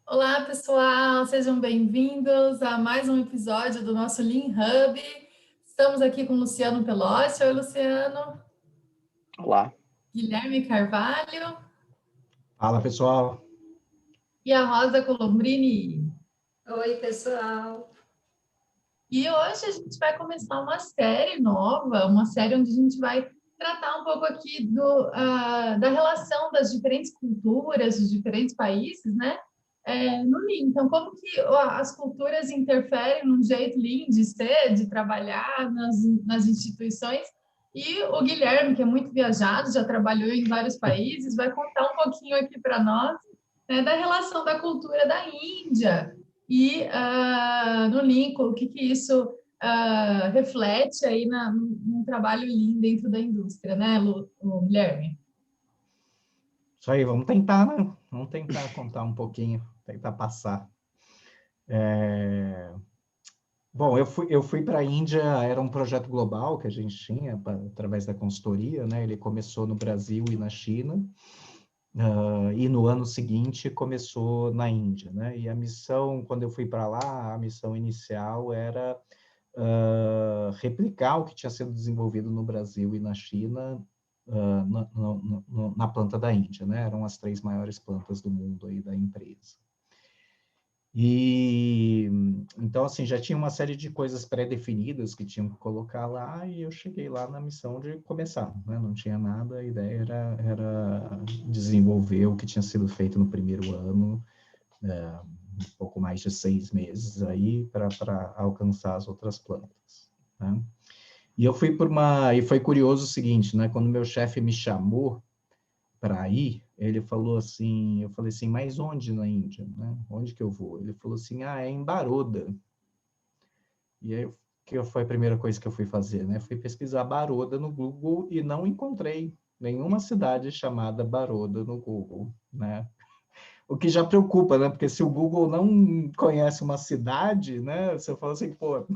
Olá, pessoal, sejam bem-vindos a mais um episódio do nosso Lean Hub. Estamos aqui com o Luciano Pelosi. Oi, Luciano. Olá. Guilherme Carvalho Fala, pessoal. e a Rosa Colombrini. Oi, pessoal. E hoje a gente vai começar uma série nova, uma série onde a gente vai tratar um pouco aqui da relação das diferentes culturas, dos diferentes países, né? No Lean. Então, como que as culturas interferem no jeito Lean de ser, de trabalhar nas instituições. E o Guilherme, que é muito viajado, já trabalhou em vários países, vai contar um pouquinho aqui para nós, né, da relação da cultura da Índia e no Lean, o que isso reflete aí no trabalho Lean dentro da indústria, né, Guilherme? Isso aí, vamos tentar, né? Vamos tentar contar um pouquinho, tentar passar. Bom, eu fui para a Índia, era um projeto global que a gente tinha através da consultoria, né? Ele começou no Brasil e na China, e no ano seguinte começou na Índia, né? E a missão, quando eu fui para lá, a missão inicial era replicar o que tinha sido desenvolvido no Brasil e na China, na planta da Índia, né? Eram as 3 maiores plantas do mundo aí da empresa. E então, assim, já tinha uma série de coisas pré-definidas que tinham que colocar lá, e eu cheguei lá na missão de começar, né? Não tinha nada, a ideia era desenvolver o que tinha sido feito no primeiro ano, um pouco mais de 6 meses aí, para alcançar as outras plantas, né? E eu fui e foi curioso o seguinte, né? Quando meu chefe me chamou para ir, ele falou assim, eu falei assim, mas onde na Índia, né? Onde que eu vou? Ele falou assim, é em Baroda. E aí, que foi a primeira coisa que eu fui fazer, né? Fui pesquisar Baroda no Google e não encontrei nenhuma cidade chamada Baroda no Google, né? O que já preocupa, né? Porque se o Google não conhece uma cidade, né? Você fala assim, pô,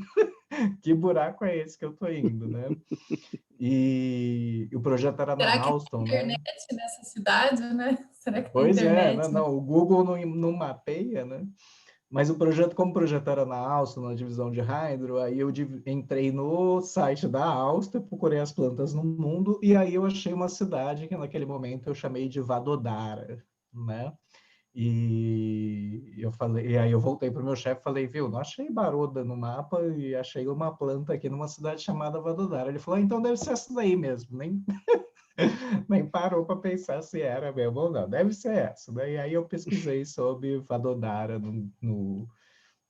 que buraco é esse que eu tô indo, né? E o projeto era na Será que Alstom, tem né? internet nessa cidade, né? Será que tem Pois é, internet? não, o Google não mapeia, né? Mas o projeto, como o projeto era na Alstom, na divisão de Hydro, aí eu entrei no site da Alstom, procurei as plantas no mundo, e aí eu achei uma cidade que naquele momento eu chamei de Vadodara, né? E eu falei, e aí eu voltei para o meu chefe e falei, viu, não achei Baroda no mapa e achei uma planta aqui numa cidade chamada Vadodara. Ele falou, então deve ser essa daí mesmo, nem parou para pensar se era mesmo ou não, deve ser essa. Daí aí eu pesquisei sobre Vadodara no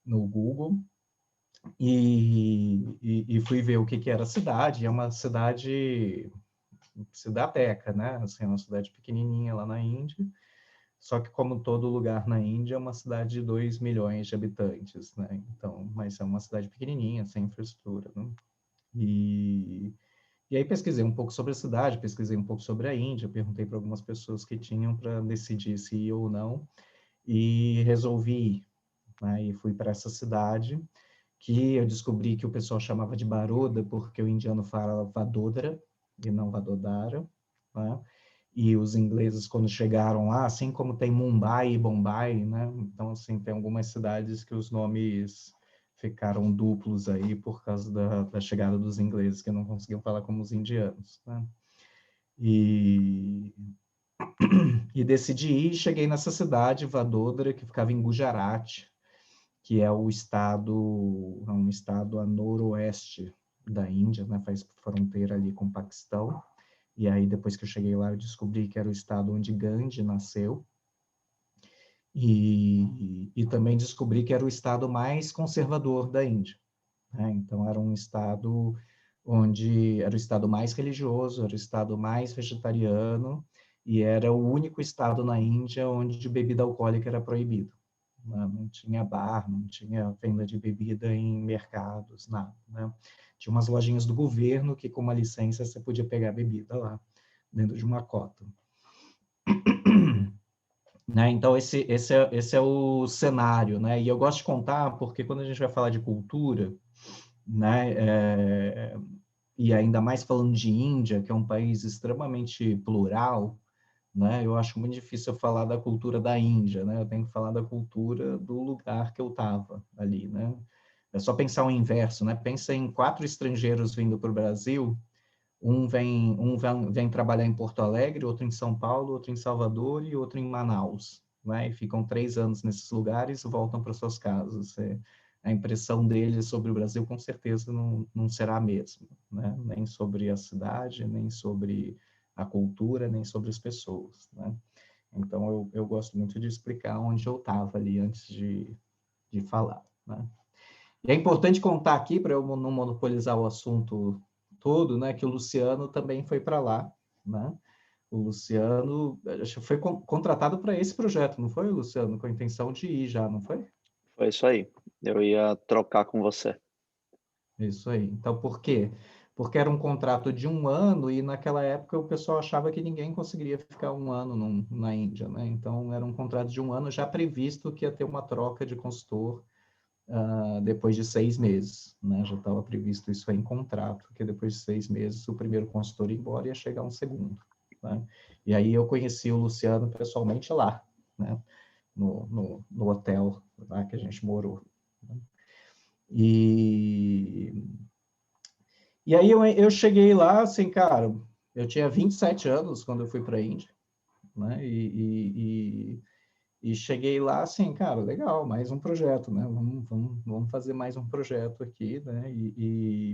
Google e fui ver o que era a cidade. É uma cidade cidateca, né? Assim, é uma cidade pequenininha lá na Índia. Só que, como todo lugar na Índia, é uma cidade de 2 milhões de habitantes, né? Então, mas é uma cidade pequenininha, sem infraestrutura, né? E aí pesquisei um pouco sobre a cidade, pesquisei um pouco sobre a Índia, perguntei para algumas pessoas que tinham para decidir se ia ou não, e resolvi ir, né? E fui para essa cidade, que eu descobri que o pessoal chamava de Baroda, porque o indiano fala Vadodara, e não Vadodara, né? E os ingleses, quando chegaram lá, assim como tem Mumbai e Bombay, né? Então, assim, tem algumas cidades que os nomes ficaram duplos aí por causa da chegada dos ingleses, que não conseguiam falar como os indianos, né? E decidi ir, cheguei nessa cidade, Vadodara, que ficava em Gujarat, que é um estado a noroeste da Índia, né? Faz fronteira ali com o Paquistão. E aí, depois que eu cheguei lá, eu descobri que era o estado onde Gandhi nasceu. E também descobri que era o estado mais conservador da Índia, né? Então, era um estado onde era o estado mais religioso, era o estado mais vegetariano, e era o único estado na Índia onde bebida alcoólica era proibida. Não tinha bar, não tinha venda de bebida em mercados, nada, né? Tinha umas lojinhas do governo que, com uma licença, você podia pegar bebida lá, dentro de uma cota. Né? Então, esse é o cenário, né? E eu gosto de contar porque quando a gente vai falar de cultura, né, e ainda mais falando de Índia, que é um país extremamente plural, né? Eu acho muito difícil eu falar da cultura da Índia, né? Eu tenho que falar da cultura do lugar que eu estava ali, né? É só pensar o inverso, né? Pensa em 4 estrangeiros vindo para o Brasil, vem trabalhar em Porto Alegre, outro em São Paulo, outro em Salvador e outro em Manaus, né? E ficam 3 anos nesses lugares e voltam para suas casas. A impressão deles sobre o Brasil, com certeza, não será a mesma, né? Nem sobre a cidade, nem sobre a cultura, nem sobre as pessoas, né? Então, eu gosto muito de explicar onde eu estava ali antes de falar, né? E é importante contar aqui, para eu não monopolizar o assunto todo, né, que o Luciano também foi para lá, né? O Luciano acho que foi contratado para esse projeto, não foi, Luciano? Com a intenção de ir já, não foi? Foi isso aí. Eu ia trocar com você. Isso aí. Então, por quê? Porque era um contrato de 1 ano e naquela época o pessoal achava que ninguém conseguiria ficar 1 ano na Índia, né? Então, era um contrato de 1 ano já previsto que ia ter uma troca de consultor depois de 6 meses, né? Já estava previsto isso aí em contrato, que depois de 6 meses o primeiro consultor ia embora e ia chegar um segundo, né? E aí eu conheci o Luciano pessoalmente lá, né? No hotel lá que a gente morou, né? E aí eu cheguei lá, assim, cara, eu tinha 27 anos quando eu fui para a Índia, né? E cheguei lá assim, cara, legal, mais um projeto, né? Vamos fazer mais um projeto aqui, né?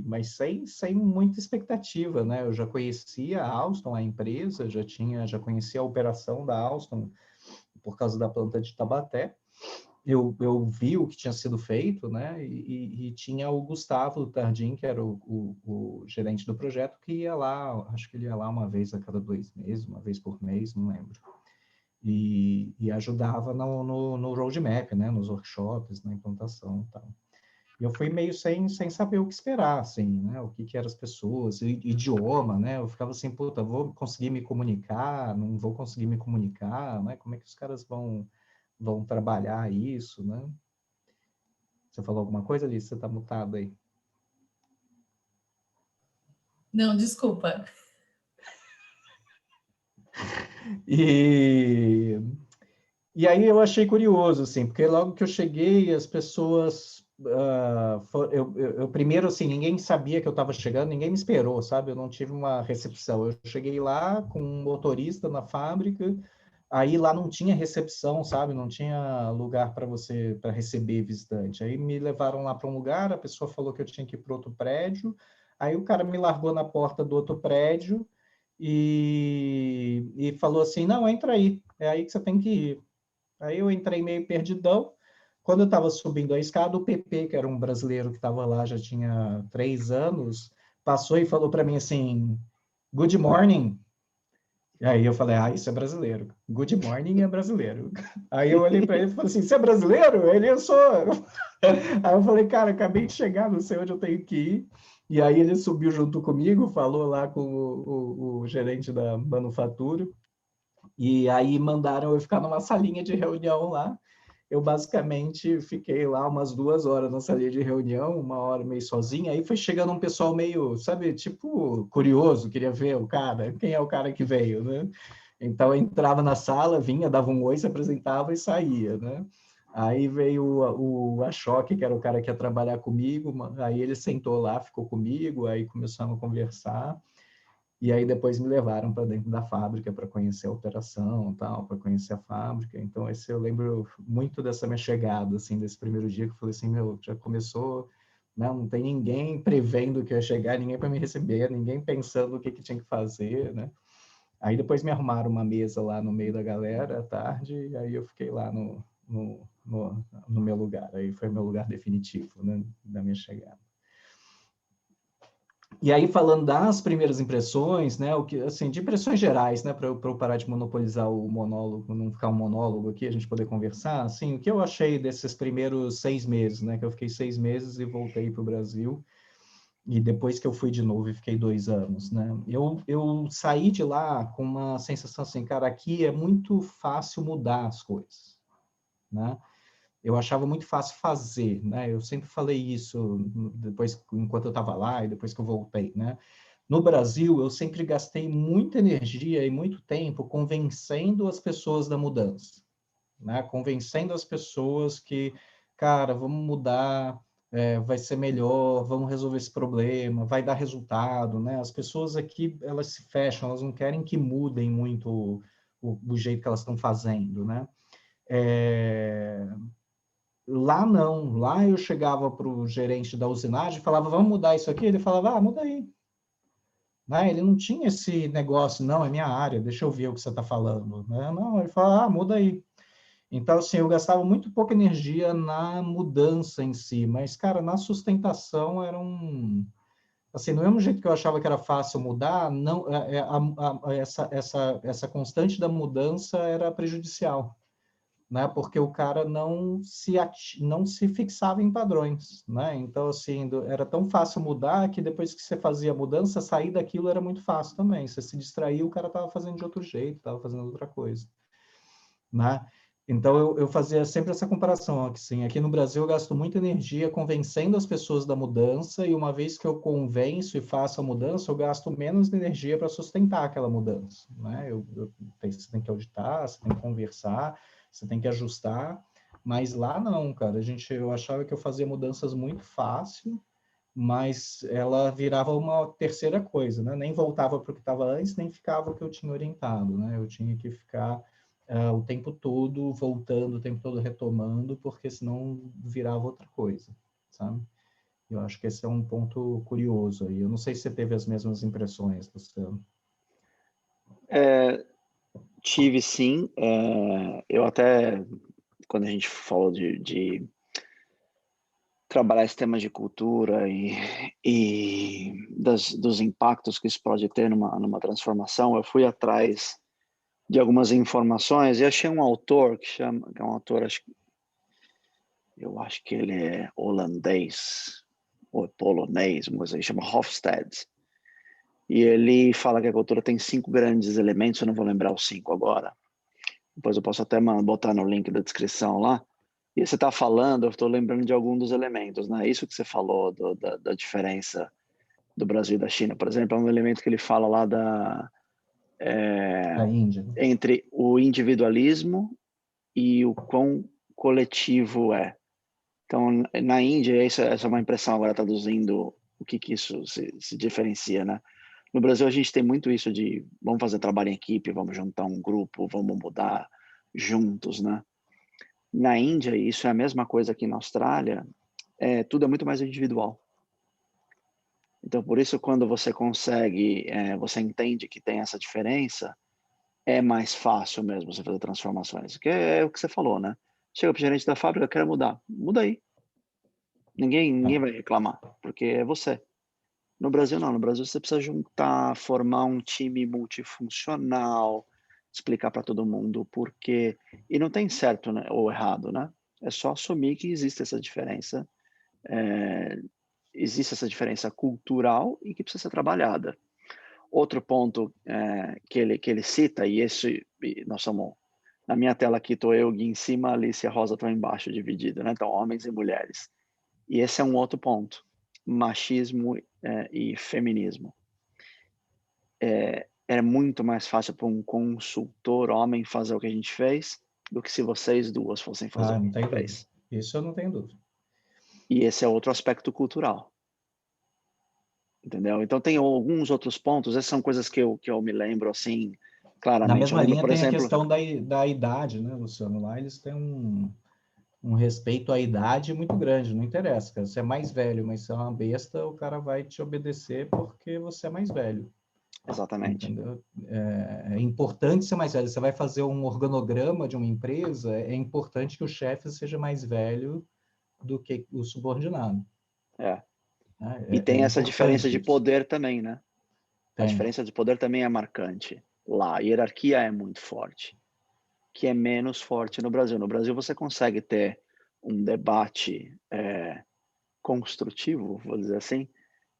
Mas sem muita expectativa, né? Eu já conhecia a Alstom, a empresa, já conhecia a operação da Alstom por causa da planta de Tabaté. Eu vi o que tinha sido feito, né? E tinha o Gustavo Tardim, que era o gerente do projeto, que ia lá, acho que ele ia lá uma vez a cada 2 meses, uma vez por mês, não lembro. E ajudava no roadmap, né, nos workshops, na implantação e tal. E eu fui meio sem saber o que esperar, assim, né, o que eram as pessoas, idioma, né, eu ficava assim, puta, vou conseguir me comunicar, não vou conseguir me comunicar, né, como é que os caras vão trabalhar isso, né? Você falou alguma coisa, Alice? Você tá mutado aí. Não, desculpa. E E aí eu achei curioso, assim, porque logo que eu cheguei, as pessoas... eu primeiro, assim, ninguém sabia que eu estava chegando, ninguém me esperou, sabe? Eu não tive uma recepção. Eu cheguei lá com um motorista na fábrica, aí lá não tinha recepção, sabe? Não tinha lugar para receber visitante. Aí me levaram lá para um lugar, a pessoa falou que eu tinha que ir para outro prédio, aí o cara me largou na porta do outro prédio e falou assim, não, entra aí, é aí que você tem que ir. Aí eu entrei meio perdidão. Quando eu estava subindo a escada, o PP, que era um brasileiro que estava lá já tinha 3 anos, passou e falou para mim assim, good morning. E aí eu falei, isso é brasileiro. Good morning é brasileiro. Aí eu olhei para ele e falei assim, você é brasileiro? Ele, eu sou. Aí eu falei, cara, acabei de chegar, não sei onde eu tenho que ir. E aí ele subiu junto comigo, falou lá com o gerente da manufatura. E aí mandaram eu ficar numa salinha de reunião lá. Eu basicamente fiquei lá umas 2 horas na salinha de reunião, 1 hora meio sozinha. Aí foi chegando um pessoal meio, sabe, tipo, curioso, queria ver o cara, quem é o cara que veio, né? Então eu entrava na sala, vinha, dava um oi, se apresentava e saía, né? Aí veio o Ashok, que era o cara que ia trabalhar comigo, aí ele sentou lá, ficou comigo, aí começamos a conversar. E aí depois me levaram para dentro da fábrica para conhecer a operação, tal, para conhecer a fábrica. Então esse eu lembro muito dessa minha chegada, assim, desse primeiro dia que eu falei assim, meu, já começou, não tem ninguém prevendo que eu ia chegar, ninguém para me receber, ninguém pensando o que tinha que fazer, né? Aí depois me arrumaram uma mesa lá no meio da galera à tarde, e aí eu fiquei lá no meu lugar. Aí foi o meu lugar definitivo, né, da minha chegada. E aí, falando das primeiras impressões, né, o que, assim, de impressões gerais, né, para eu parar de monopolizar o monólogo, não ficar um monólogo aqui, a gente poder conversar, assim, o que eu achei desses primeiros 6 meses, né, que eu fiquei 6 meses e voltei para o Brasil, e depois que eu fui de novo e fiquei 2 anos, né, eu saí de lá com uma sensação assim, cara, aqui é muito fácil mudar as coisas, né, eu achava muito fácil fazer, né? Eu sempre falei isso depois, enquanto eu estava lá e depois que eu voltei, né? No Brasil, eu sempre gastei muita energia e muito tempo convencendo as pessoas da mudança, né? Convencendo as pessoas que, cara, vamos mudar, vai ser melhor, vamos resolver esse problema, vai dar resultado, né? As pessoas aqui, elas se fecham, elas não querem que mudem muito o jeito que elas estão fazendo, né? Lá não, lá eu chegava para o gerente da usinagem e falava, vamos mudar isso aqui? Ele falava, muda aí. Né? Ele não tinha esse negócio, não, é minha área, deixa eu ver o que você está falando. Né? Não, ele falava, muda aí. Então, assim, eu gastava muito pouca energia na mudança em si, mas, cara, na sustentação era um... Assim, do mesmo jeito que eu achava que era fácil mudar, não, essa constante da mudança era prejudicial, né? Porque o cara não se fixava em padrões, né? Então, assim, era tão fácil mudar que depois que você fazia a mudança, sair daquilo era muito fácil também. Você se distraía, o cara estava fazendo de outro jeito, estava fazendo outra coisa, né? Então, eu fazia sempre essa comparação, assim, aqui no Brasil eu gasto muita energia convencendo as pessoas da mudança, e uma vez que eu convenço e faço a mudança, eu gasto menos energia para sustentar aquela mudança, né? Você tem que auditar, você tem que conversar, você tem que ajustar, mas lá não, cara, eu achava que eu fazia mudanças muito fácil, mas ela virava uma terceira coisa, né? Nem voltava para o que estava antes, nem ficava o que eu tinha orientado, né? Eu tinha que ficar o tempo todo voltando, o tempo todo retomando, porque senão virava outra coisa, sabe? Eu acho que esse é um ponto curioso aí. Eu não sei se você teve as mesmas impressões, Luciano. Tive sim. Eu até, quando a gente falou de trabalhar esse tema de cultura e dos impactos que isso pode ter numa transformação, eu fui atrás de algumas informações e achei um autor que é um autor, eu acho que ele é holandês ou polonês, uma coisa aí, chama Hofstede. E ele fala que a cultura tem 5 grandes elementos, eu não vou lembrar os 5 agora. Depois eu posso até botar no link da descrição lá. E você está falando, eu estou lembrando de algum dos elementos, né? Isso que você falou da diferença do Brasil e da China, por exemplo, é um elemento que ele fala lá Da Índia, né? entre o individualismo e o quão coletivo é. Então, na Índia, essa é uma impressão agora traduzindo o que isso se diferencia, né? No Brasil, a gente tem muito isso de vamos fazer trabalho em equipe, vamos juntar um grupo, vamos mudar juntos, né? Na Índia, isso é a mesma coisa que na Austrália, tudo é muito mais individual. Então, por isso, quando você consegue, você entende que tem essa diferença, é mais fácil mesmo você fazer transformações. Que é o que você falou, né? Chega para o gerente da fábrica, quer mudar. Muda aí. Ninguém vai reclamar, porque é você. No Brasil, não. No Brasil, você precisa juntar, formar um time multifuncional, explicar para todo mundo o porquê. E não tem certo, né, ou errado, né? É só assumir que existe essa diferença. Existe essa diferença cultural e que precisa ser trabalhada. Outro ponto que ele cita, nós somos... Na minha tela aqui estou eu, Gui, em cima, a Alice e a Rosa estão embaixo, dividida, né? Então, homens e mulheres. E esse é um outro ponto. Machismo e feminismo. É muito mais fácil para um consultor homem fazer o que a gente fez do que se vocês duas fossem fazer o que Não a tem gente dúvida. fez. Isso eu não tenho dúvida. E esse é outro aspecto cultural. Entendeu? Então, tem alguns outros pontos. Essas são coisas que eu me lembro, assim, Na claramente. Eu mesma lembro, linha por tem a exemplo... questão da idade, né, Luciano? Lá eles têm um respeito à idade muito grande, não interessa, cara. Você é mais velho, mas você é uma besta, o cara vai te obedecer porque você é mais velho. Exatamente. Entendeu? É importante ser mais velho. Você vai fazer um organograma de uma empresa, é importante que o chefe seja mais velho do que o subordinado. E tem É essa diferença de importante isso. poder também, né? A Tem. diferença de poder também é marcante lá. A hierarquia é muito forte, que é menos forte no Brasil. No Brasil você consegue ter um debate construtivo, vou dizer assim,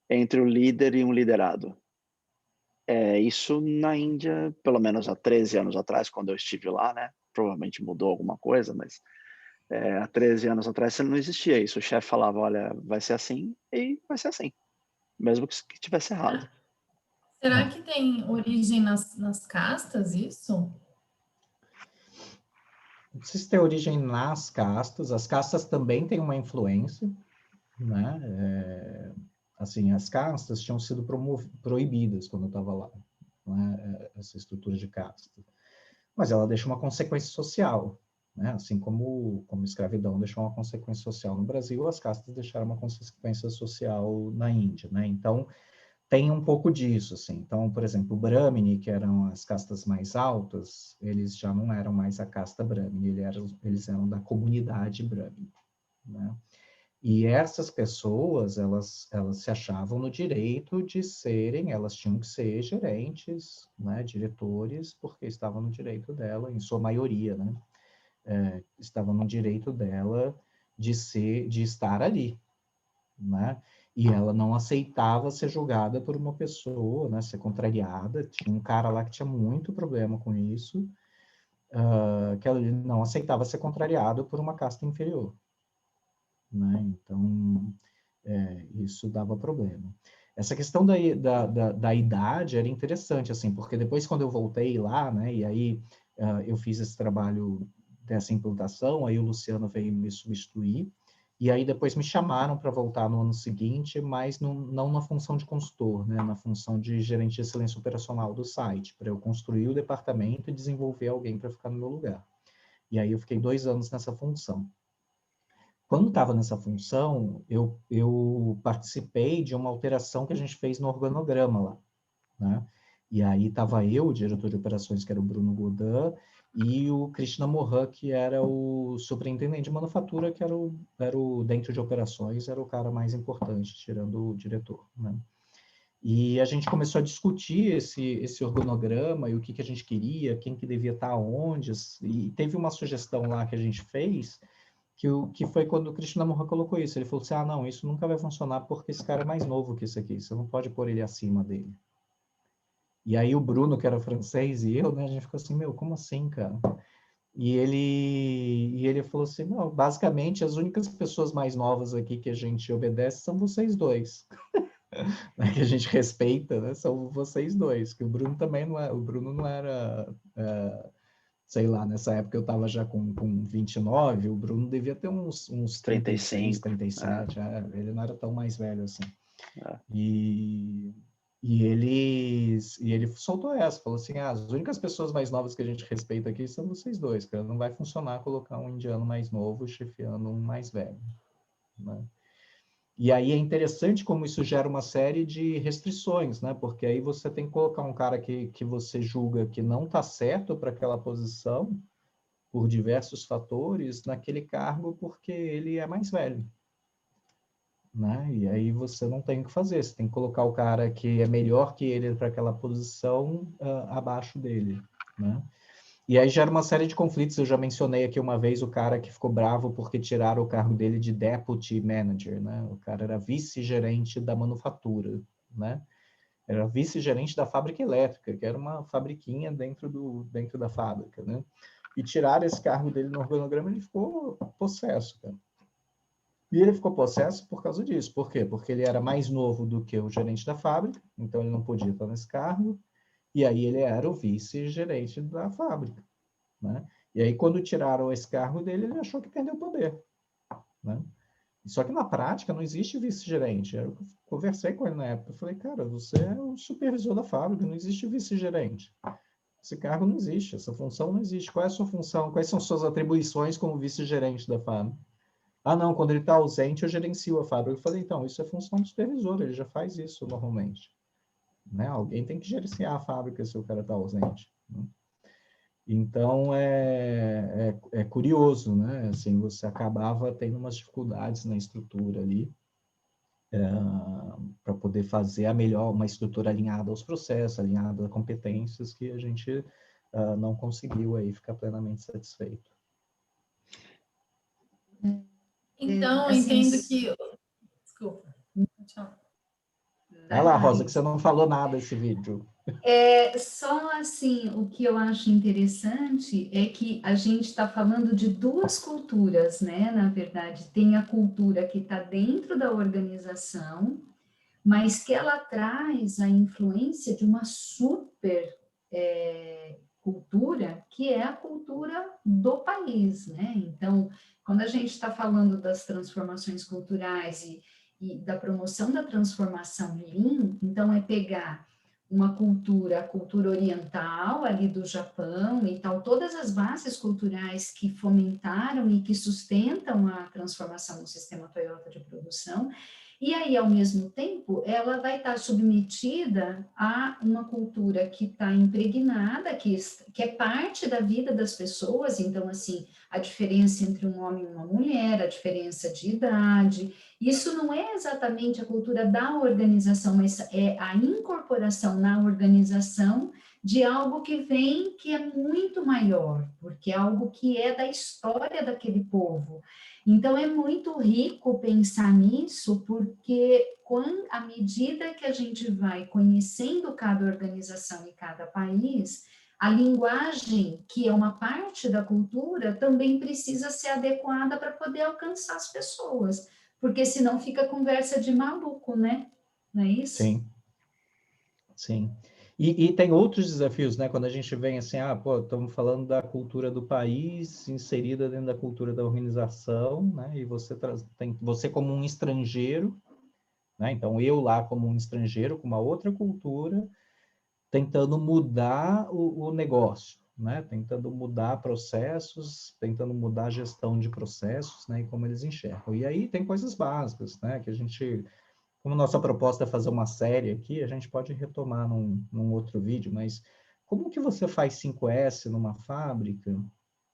entre o líder e um liderado. Isso na Índia, pelo menos há 13 anos atrás, quando eu estive lá, né? Provavelmente mudou alguma coisa, mas há 13 anos atrás não existia isso. O chefe falava, olha, vai ser assim e vai ser assim, mesmo que tivesse errado. Será que tem origem nas castas, isso? Não sei se tem origem nas castas, as castas também têm uma influência, né? Assim, as castas tinham sido proibidas quando eu estava lá, né? Essa estrutura de casta. Mas ela deixa uma consequência social, né? Assim como a escravidão deixou uma consequência social no Brasil, as castas deixaram uma consequência social na Índia, né? Então, tem um pouco disso, assim. Então, por exemplo, o Brahmini, que eram as castas mais altas, eles já não eram mais a casta Brahmini, eles eram da comunidade Brahmini, né? E essas pessoas, elas se achavam no direito de serem, elas tinham que ser gerentes, né, diretores, porque estavam no direito dela, em sua maioria, né, estavam no direito dela de estar ali, né, e ela não aceitava ser julgada por uma pessoa, né, ser contrariada. Tinha um cara lá que tinha muito problema com isso, que ela não aceitava ser contrariado por uma casta inferior, né? Então, isso dava problema. Essa questão da idade era interessante, assim, porque depois quando eu voltei lá, né, e aí eu fiz esse trabalho dessa implantação, aí o Luciano veio me substituir, e aí depois me chamaram para voltar no ano seguinte, mas não na função de consultor, né, na função de gerente de excelência operacional do site, para eu construir o departamento e desenvolver alguém para ficar no meu lugar. E aí eu fiquei 2 anos nessa função. Quando estava nessa função, eu participei de uma alteração que a gente fez no organograma lá, né? E aí estava eu, o diretor de operações, que era o Bruno Godin, e o Krishna Mohan, que era o superintendente de manufatura, que era o dentro de operações, era o cara mais importante, tirando o diretor, né? E a gente começou a discutir esse organograma e o que a gente queria, quem que devia estar onde, e teve uma sugestão lá que a gente fez, que foi quando o Krishna Mohan colocou isso. Ele falou assim, não, isso nunca vai funcionar porque esse cara é mais novo que esse aqui, você não pode pôr ele acima dele. E aí o Bruno, que era francês, e eu, né, a gente ficou assim, meu, como assim, cara? E ele falou assim, não, basicamente as únicas pessoas mais novas aqui que a gente obedece são vocês dois. Que a gente respeita, né, são vocês dois, que o Bruno também não é, o Bruno não era... sei lá, nessa época eu estava já com 29, o Bruno devia ter uns 36, 37, ele não era tão mais velho assim. E ele soltou essa, falou assim, as únicas pessoas mais novas que a gente respeita aqui são vocês dois, cara, não vai funcionar colocar um indiano mais novo chefiando um mais velho, né? E aí é interessante como isso gera uma série de restrições, né? Porque aí você tem que colocar um cara que você julga que não está certo para aquela posição, por diversos fatores, naquele cargo porque ele é mais velho, né? E aí você não tem o que fazer, você tem que colocar o cara que é melhor que ele para aquela posição abaixo dele, né? E aí gera uma série de conflitos. Eu já mencionei aqui uma vez o cara que ficou bravo porque tiraram o cargo dele de deputy manager, né? O cara era vice-gerente da manufatura, né? Era vice-gerente da fábrica elétrica, que era uma fabriquinha dentro da fábrica, né? E tiraram esse cargo dele no organograma, ele ficou possesso, cara. E ele ficou possesso por causa disso. Por quê? Porque ele era mais novo do que o gerente da fábrica, então ele não podia estar nesse cargo, e aí ele era o vice-gerente da fábrica, né? E aí, quando tiraram esse cargo dele, ele achou que perdeu o poder, né? Só que na prática não existe vice-gerente. Eu conversei com ele na época, eu falei, cara, você é o supervisor da fábrica, não existe vice-gerente. Esse cargo não existe, essa função não existe. Qual é a sua função? Quais são suas atribuições como vice-gerente da fábrica? Não, quando ele está ausente, eu gerencio a fábrica. Eu falei, então, isso é função do supervisor, ele já faz isso normalmente, né? Alguém tem que gerenciar a fábrica se o cara está ausente, né? Então, é curioso, né? Assim, você acabava tendo umas dificuldades na estrutura ali, para poder fazer uma estrutura alinhada aos processos, alinhada a competências que a gente não conseguiu aí ficar plenamente satisfeito. Então, Assim, entendo que... Desculpa. Tchau. Vai lá, Rosa, que você não falou nada desse vídeo. Só assim, o que eu acho interessante é que a gente está falando de duas culturas, né? Na verdade, tem a cultura que está dentro da organização, mas que ela traz a influência de uma super cultura, que é a cultura do país, né? Então, quando a gente está falando das transformações culturais e da promoção da transformação Lean, então é pegar uma cultura, a cultura oriental ali do Japão e tal, todas as bases culturais que fomentaram e que sustentam a transformação no sistema Toyota de produção, e aí, ao mesmo tempo, ela vai estar submetida a uma cultura que está impregnada, que é parte da vida das pessoas, então, assim, a diferença entre um homem e uma mulher, a diferença de idade, isso não é exatamente a cultura da organização, mas é a incorporação na organização de algo que vem, que é muito maior, porque é algo que é da história daquele povo. Então, é muito rico pensar nisso, porque à medida que a gente vai conhecendo cada organização e cada país, a linguagem, que é uma parte da cultura, também precisa ser adequada para poder alcançar as pessoas, porque senão fica conversa de maluco, né? Não é isso? Sim, sim. E tem outros desafios, né? Quando a gente vem assim, pô, estamos falando da cultura do país inserida dentro da cultura da organização, né? E você como um estrangeiro, né? Então, eu lá como um estrangeiro, com uma outra cultura, tentando mudar o negócio, né? Tentando mudar processos, tentando mudar a gestão de processos, né? E como eles enxergam. E aí tem coisas básicas, né? Que a gente... Como nossa proposta é fazer uma série aqui, a gente pode retomar num outro vídeo, mas como que você faz 5S numa fábrica,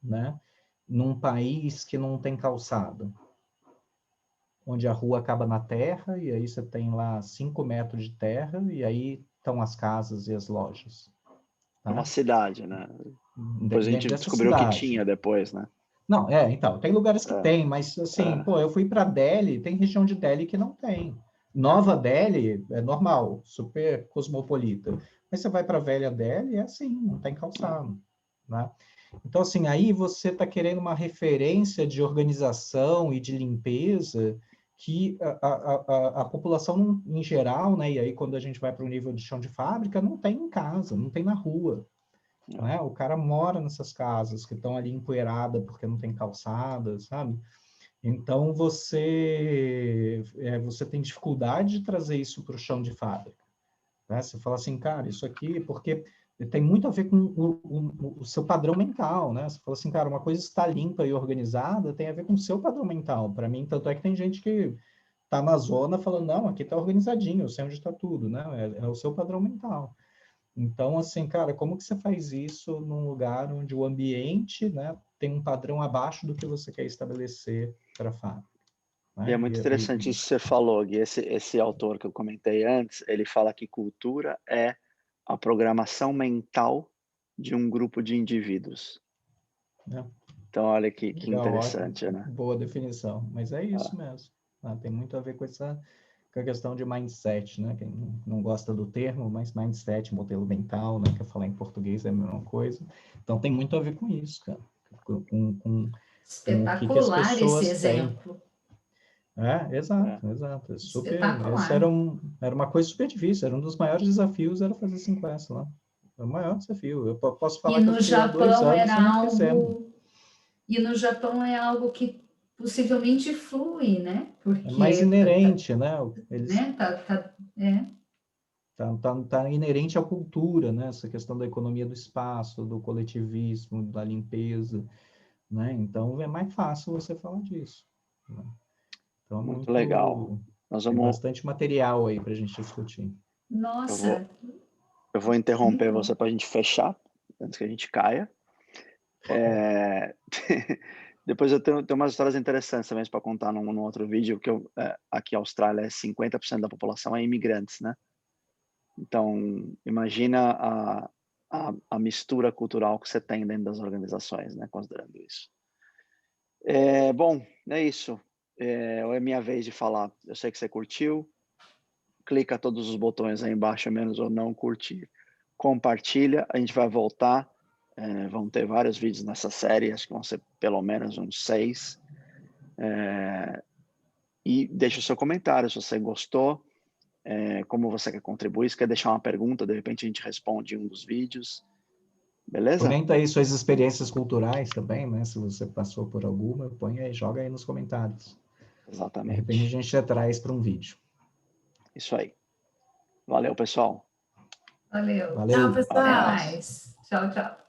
né? Num país que não tem calçada? Onde a rua acaba na terra, e aí você tem lá 5 metros de terra, e aí estão as casas e as lojas. Tá? Uma cidade, né? Depois a gente Dentro dessa descobriu que cidade. tinha depois, né? Não, então, tem lugares que tem, mas assim, pô, eu fui para Delhi, tem região de Delhi que não tem. Nova Delhi é normal, super cosmopolita. Mas você vai para Velha Delhi, é assim, não tem calçado, né? Então, assim, aí você está querendo uma referência de organização e de limpeza que a população em geral, né? E aí quando a gente vai para o nível de chão de fábrica, não tem em casa, não tem na rua. Né? O cara mora nessas casas que estão ali empoeiradas porque não tem calçada, sabe? Então, você tem dificuldade de trazer isso para o chão de fábrica. Né? Você fala assim, cara, isso aqui, porque tem muito a ver com o seu padrão mental, né? Você fala assim, cara, uma coisa está limpa e organizada tem a ver com o seu padrão mental. Para mim, tanto é que tem gente que está na zona falando, não, aqui está organizadinho, eu sei onde está tudo, né? É o seu padrão mental. Então, assim, cara, como que você faz isso num lugar onde o ambiente, né, tem um padrão abaixo do que você quer estabelecer para a fábrica? Né? E é muito interessante isso que você falou, Gui. Esse autor que eu comentei antes, ele fala que cultura é a programação mental de um grupo de indivíduos. É. Então, olha que Legal, interessante, ótimo. né? Boa definição. Mas é isso mesmo. Tem muito a ver com com a questão de mindset, né? Quem não gosta do termo, mas mindset, modelo mental, né? Que eu falar em português é a mesma coisa. Então, tem muito a ver com isso, cara. Com o que as Espetacular esse pessoas têm. exemplo. Exato. Espetacular. Era uma coisa super difícil, era um dos maiores desafios, era fazer 5S lá. Era o maior desafio. Eu posso falar E que eu no fiquei lá 2 Japão anos era e não fizemos. algo... E no Japão é algo que possivelmente flui, né? É mais Porque inerente, né? Eles né? tá inerente à cultura, né? Essa questão da economia do espaço, do coletivismo, da limpeza, né? Então é mais fácil você falar disso. Né? Então Muito legal. tem bastante material aí para a gente discutir. Nossa. Eu vou interromper você para a gente fechar, antes que a gente caia. Depois eu tenho umas histórias interessantes também para contar num outro vídeo, que aqui na Austrália 50% da população é imigrantes, né? Então, imagina a mistura cultural que você tem dentro das organizações, né? Considerando isso. Bom, é isso. É minha vez de falar. Eu sei que você curtiu. Clica todos os botões aí embaixo, menos ou não curtir. Compartilha. A gente vai voltar. Vão ter vários vídeos nessa série. Acho que vão ser pelo menos uns 6. E deixa o seu comentário se você gostou. como você quer contribuir. Se quer deixar uma pergunta, de repente a gente responde em um dos vídeos. Beleza? Comenta aí suas experiências culturais também, né? Se você passou por alguma, põe aí, joga aí nos comentários. Exatamente. De repente a gente já traz para um vídeo. Isso aí. Valeu, pessoal. Valeu. Valeu. Tchau, pessoal. Até mais. Tchau, tchau.